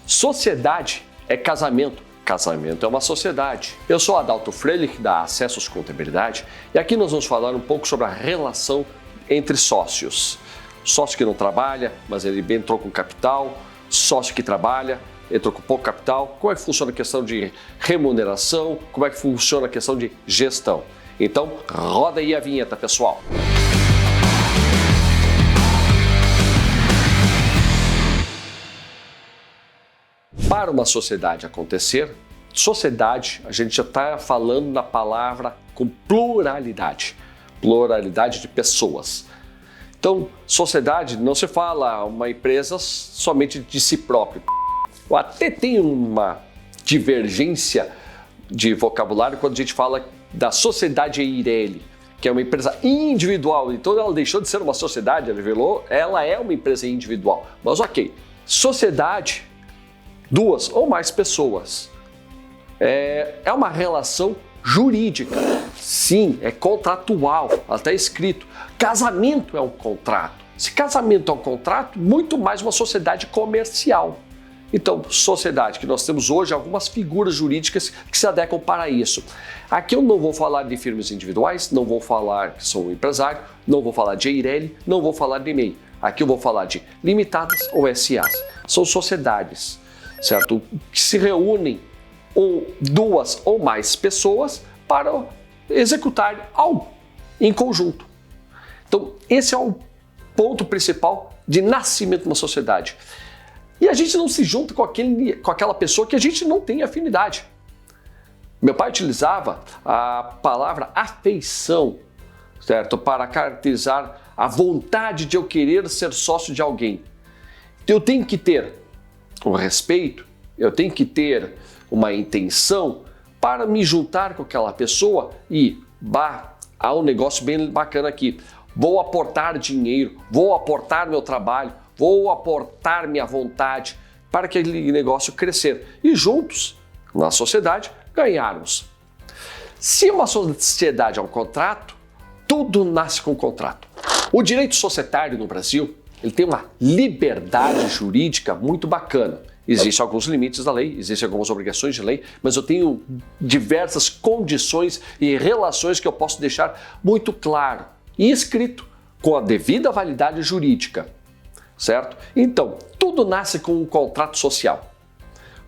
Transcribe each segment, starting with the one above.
Sociedade é casamento. Casamento é uma sociedade. Eu sou Adalto Freilich, da Acessos Contabilidade, e aqui nós vamos falar um pouco sobre a relação entre sócios. Sócio que não trabalha, mas ele entrou com capital, sócio que trabalha, entrou com pouco capital, como é que funciona a questão de remuneração, como é que funciona a questão de gestão. Então, roda aí a vinheta, pessoal. Para uma sociedade acontecer, sociedade, a gente já está falando na palavra com pluralidade de pessoas. Então, sociedade não se fala uma empresa somente de si próprio. Até tem uma divergência de vocabulário quando a gente fala da sociedade Eireli, que é uma empresa individual. Então ela deixou de ser uma sociedade, ela é uma empresa individual. Mas ok, sociedade, duas ou mais pessoas. É uma relação jurídica. Sim, é contratual, ela está escrito. Casamento é um contrato. Se casamento é um contrato, muito mais uma sociedade comercial. Então, sociedade, que nós temos hoje algumas figuras jurídicas que se adequam para isso. Aqui eu não vou falar de firmas individuais, não vou falar que sou um empresário, não vou falar de Eireli, não vou falar de MEI. Aqui eu vou falar de limitadas ou SAs. São sociedades, certo? Que se reúnem duas ou mais pessoas para executar algo em conjunto. Então, esse é o ponto principal de nascimento de uma sociedade. E a gente não se junta com aquela pessoa que a gente não tem afinidade. Meu pai utilizava a palavra afeição, certo? Para caracterizar a vontade de eu querer ser sócio de alguém. Eu tenho que ter um respeito, eu tenho que ter uma intenção para me juntar com aquela pessoa e há um negócio bem bacana aqui. Vou aportar dinheiro, vou aportar meu trabalho, vou aportar minha vontade para aquele negócio crescer e juntos, na sociedade, ganharmos. Se uma sociedade é um contrato, tudo nasce com contrato. O direito societário no Brasil, ele tem uma liberdade jurídica muito bacana. Existem alguns limites da lei, existem algumas obrigações de lei, mas eu tenho diversas condições e relações que eu posso deixar muito claro e escrito com a devida validade jurídica. Certo? Então, tudo nasce com um contrato social.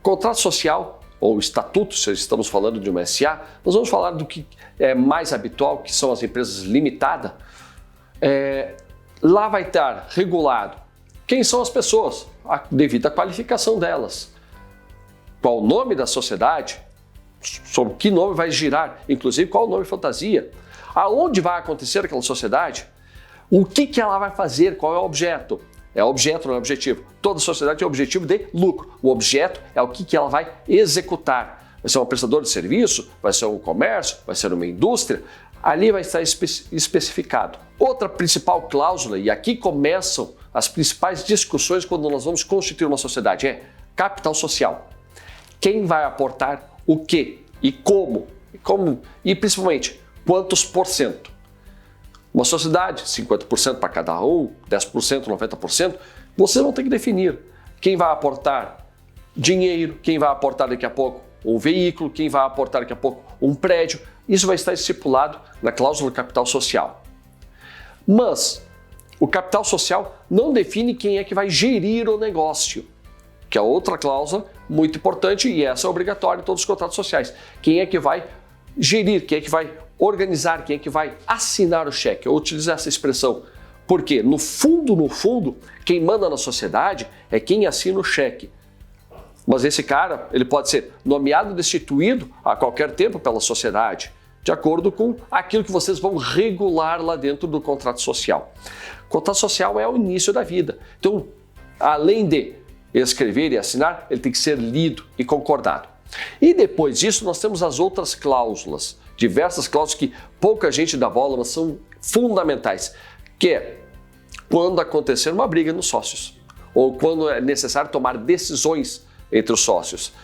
Contrato social, ou estatuto, se estamos falando de uma SA, nós vamos falar do que é mais habitual, que são as empresas limitadas. Lá vai estar regulado quem são as pessoas, a devida qualificação delas, qual o nome da sociedade, sobre que nome vai girar, inclusive qual o nome fantasia, aonde vai acontecer aquela sociedade, o que ela vai fazer, qual é o objeto. É objeto, não é objetivo. Toda sociedade tem objetivo de lucro. O objeto é o que ela vai executar. Vai ser um prestador de serviço, vai ser um comércio, vai ser uma indústria. Ali vai estar especificado. Outra principal cláusula, e aqui começam as principais discussões quando nós vamos constituir uma sociedade, é capital social. Quem vai aportar o quê e como e principalmente quantos por cento. Uma sociedade, 50% para cada um, 10%, 90%, vocês vão ter que definir quem vai aportar dinheiro, quem vai aportar daqui a pouco um veículo, quem vai aportar daqui a pouco um prédio. Isso vai estar estipulado na cláusula capital social. Mas o capital social não define quem é que vai gerir o negócio, que é outra cláusula muito importante e essa é obrigatória em todos os contratos sociais. Quem é que vai gerir, quem é que vai organizar, quem é que vai assinar o cheque. Eu utilizo essa expressão porque, no fundo, quem manda na sociedade é quem assina o cheque. Mas esse cara, ele pode ser nomeado e destituído a qualquer tempo pela sociedade, de acordo com aquilo que vocês vão regular lá dentro do contrato social. O contrato social é o início da vida. Então, além de escrever e assinar, ele tem que ser lido e concordado. E depois disso, nós temos as outras cláusulas, diversas cláusulas que pouca gente dá bola, mas são fundamentais, que é quando acontecer uma briga nos sócios, ou quando é necessário tomar decisões entre os sócios.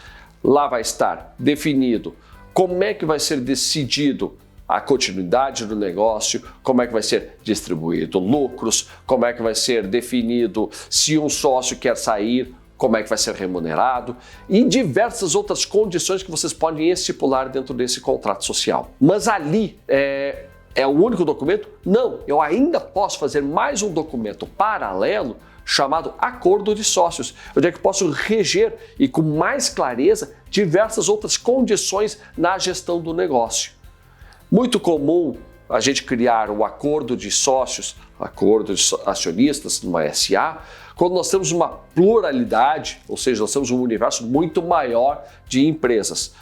Lá vai estar definido como é que vai ser decidido a continuidade do negócio, como é que vai ser distribuído lucros, como é que vai ser definido se um sócio quer sair, como é que vai ser remunerado e diversas outras condições que vocês podem estipular dentro desse contrato social. Mas ali é o único documento? Não, eu ainda posso fazer mais um documento paralelo chamado acordo de sócios, onde é que eu posso reger e com mais clareza diversas outras condições na gestão do negócio. Muito comum a gente criar o acordo de sócios, acordo de acionistas numa SA, quando nós temos uma pluralidade, ou seja, nós temos um universo muito maior de empresas.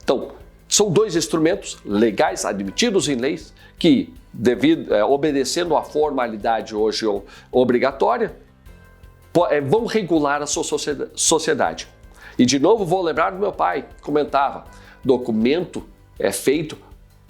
Então, são dois instrumentos legais, admitidos em leis, que, obedecendo à formalidade hoje obrigatória, vão regular a sua sociedade. E, de novo, vou lembrar do meu pai, comentava, documento é feito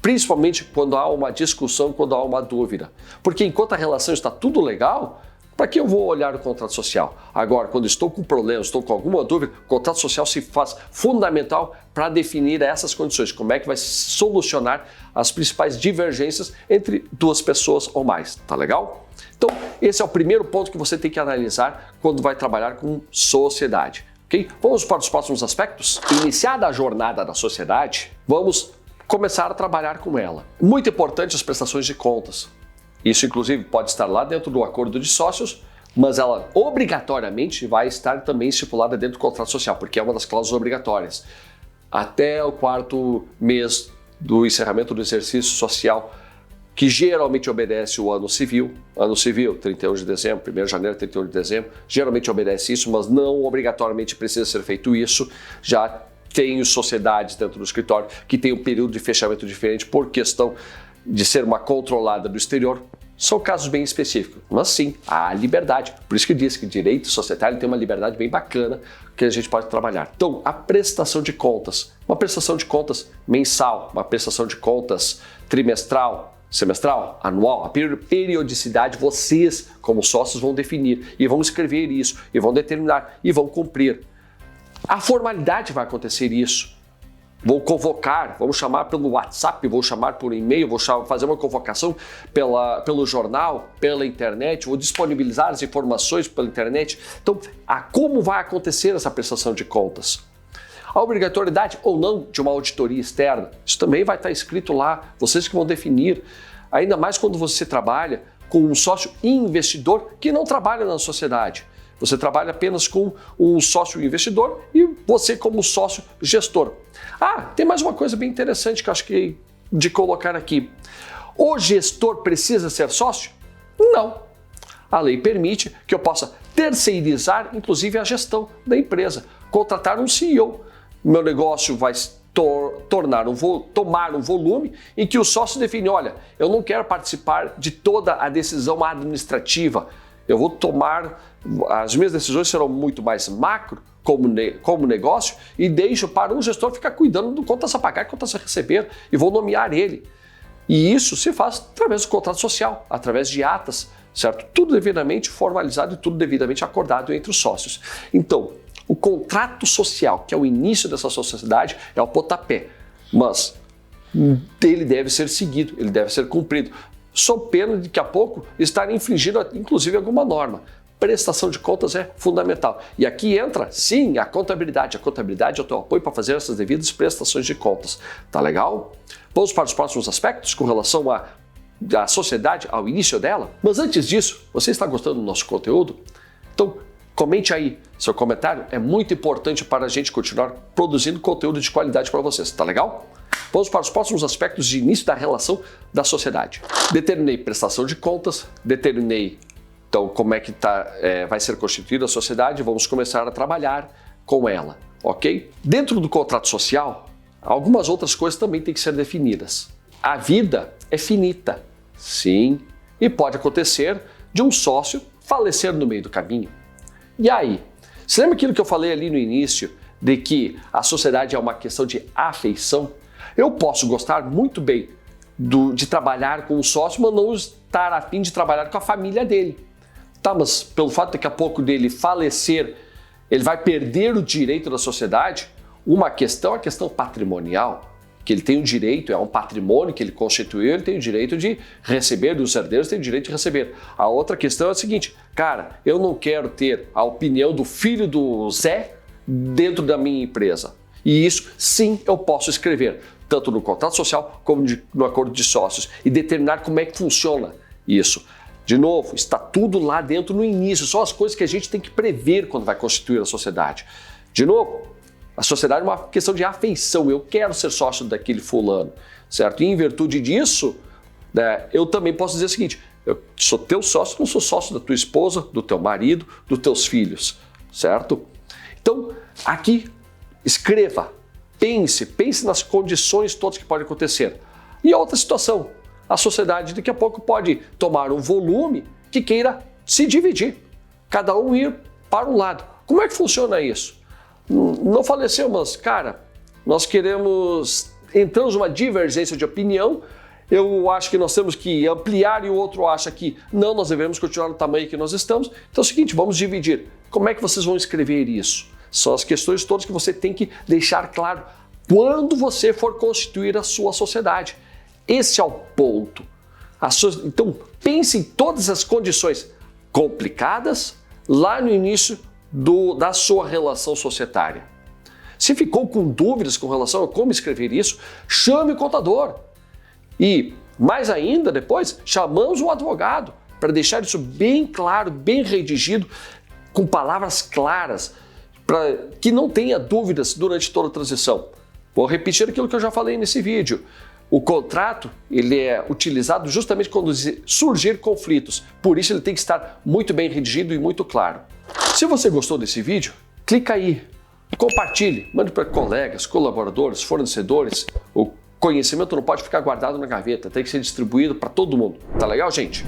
principalmente quando há uma discussão, quando há uma dúvida. Porque enquanto a relação está tudo legal, para que eu vou olhar o contrato social? Agora, quando estou com problemas, estou com alguma dúvida, o contrato social se faz fundamental para definir essas condições, como é que vai solucionar as principais divergências entre duas pessoas ou mais, tá legal? Então, esse é o primeiro ponto que você tem que analisar quando vai trabalhar com sociedade, ok? Vamos para os próximos aspectos? Iniciada a jornada da sociedade, vamos começar a trabalhar com ela. Muito importante as prestações de contas. Isso, inclusive, pode estar lá dentro do acordo de sócios, mas ela obrigatoriamente vai estar também estipulada dentro do contrato social, porque é uma das cláusulas obrigatórias. Até o 4º mês do encerramento do exercício social, que geralmente obedece o ano civil, 31 de dezembro, 1º de janeiro, 31 de dezembro, geralmente obedece isso, mas não obrigatoriamente precisa ser feito isso. Já tenho sociedades dentro do escritório que tem um período de fechamento diferente por questão de ser uma controlada do exterior. São casos bem específicos, mas sim, há liberdade. Por isso que eu disse que direito societário tem uma liberdade bem bacana que a gente pode trabalhar. Então, a prestação de contas, uma prestação de contas mensal, uma prestação de contas trimestral, semestral, anual, a periodicidade vocês, como sócios, vão definir e vão escrever isso, e vão determinar, e vão cumprir. A formalidade vai acontecer isso. Vou convocar, vamos chamar pelo WhatsApp, vou chamar por e-mail, vou fazer uma convocação pelo jornal, pela internet, vou disponibilizar as informações pela internet. Então, como vai acontecer essa prestação de contas? A obrigatoriedade ou não de uma auditoria externa, isso também vai estar escrito lá, vocês que vão definir, ainda mais quando você trabalha com um sócio investidor que não trabalha na sociedade. Você trabalha apenas com um sócio investidor e você como sócio gestor. Tem mais uma coisa bem interessante que eu acho que de colocar aqui. O gestor precisa ser sócio? Não. A lei permite que eu possa terceirizar, inclusive, a gestão da empresa, contratar um CEO. Meu negócio vai tomar um volume em que o sócio define, olha, eu não quero participar de toda a decisão administrativa, eu vou tomar, as minhas decisões serão muito mais macro, como negócio, e deixo para um gestor ficar cuidando do contas a pagar e contas a receber, e vou nomear ele. E isso se faz através do contrato social, através de atas, certo? Tudo devidamente formalizado e tudo devidamente acordado entre os sócios. Então, o contrato social, que é o início dessa sociedade, é o pontapé, mas ele deve ser seguido, ele deve ser cumprido, sob pena de daqui a pouco estar infringindo, inclusive, alguma norma. Prestação de contas é fundamental. E aqui entra, sim, a contabilidade. A contabilidade é o teu apoio para fazer essas devidas prestações de contas. Tá legal? Vamos para os próximos aspectos com relação à sociedade, ao início dela. Mas antes disso, você está gostando do nosso conteúdo? Então, comente aí. Seu comentário é muito importante para a gente continuar produzindo conteúdo de qualidade para vocês. Tá legal? Vamos para os próximos aspectos de início da relação da sociedade. Determinei prestação de contas, determinei então como é que vai ser constituída a sociedade, vamos começar a trabalhar com ela, ok? Dentro do contrato social, algumas outras coisas também têm que ser definidas. A vida é finita, sim, e pode acontecer de um sócio falecer no meio do caminho. E aí? Você lembra aquilo que eu falei ali no início, de que a sociedade é uma questão de afeição? Eu posso gostar muito bem de trabalhar com o sócio, mas não estar a fim de trabalhar com a família dele. Tá, mas pelo fato de daqui a pouco dele falecer, ele vai perder o direito da sociedade? Uma questão é a questão patrimonial, que ele tem o direito, é um patrimônio que ele constituiu, ele tem o direito de receber, dos herdeiros têm o direito de receber. A outra questão é a seguinte, cara, eu não quero ter a opinião do filho do Zé dentro da minha empresa. E isso, sim, eu posso escrever, tanto no contrato social como no acordo de sócios, e determinar como é que funciona isso. De novo, está tudo lá dentro no início, são as coisas que a gente tem que prever quando vai constituir a sociedade. De novo, a sociedade é uma questão de afeição, eu quero ser sócio daquele fulano, certo? E em virtude disso, né, eu também posso dizer o seguinte, eu sou teu sócio, não sou sócio da tua esposa, do teu marido, dos teus filhos, certo? Então, aqui, escreva, pense nas condições todas que podem acontecer. E outra situação, a sociedade daqui a pouco pode tomar um volume que queira se dividir, cada um ir para um lado. Como é que funciona isso? Não faleceu, mas, cara, nós entramos numa divergência de opinião, eu acho que nós temos que ampliar e o outro acha que não, nós devemos continuar no tamanho que nós estamos. Então é o seguinte, vamos dividir. Como é que vocês vão escrever isso? São as questões todas que você tem que deixar claro quando você for constituir a sua sociedade. Esse é o ponto. Então pense em todas as condições complicadas lá no início da sua relação societária. Se ficou com dúvidas com relação a como escrever isso, chame o contador. E, mais ainda, depois, chamamos o advogado para deixar isso bem claro, bem redigido, com palavras claras, para que não tenha dúvidas durante toda a transição. Vou repetir aquilo que eu já falei nesse vídeo. O contrato ele é utilizado justamente quando surgir conflitos, por isso ele tem que estar muito bem redigido e muito claro. Se você gostou desse vídeo, clica aí, compartilhe, mande para colegas, colaboradores, fornecedores. O conhecimento não pode ficar guardado na gaveta, tem que ser distribuído para todo mundo. Tá legal, gente?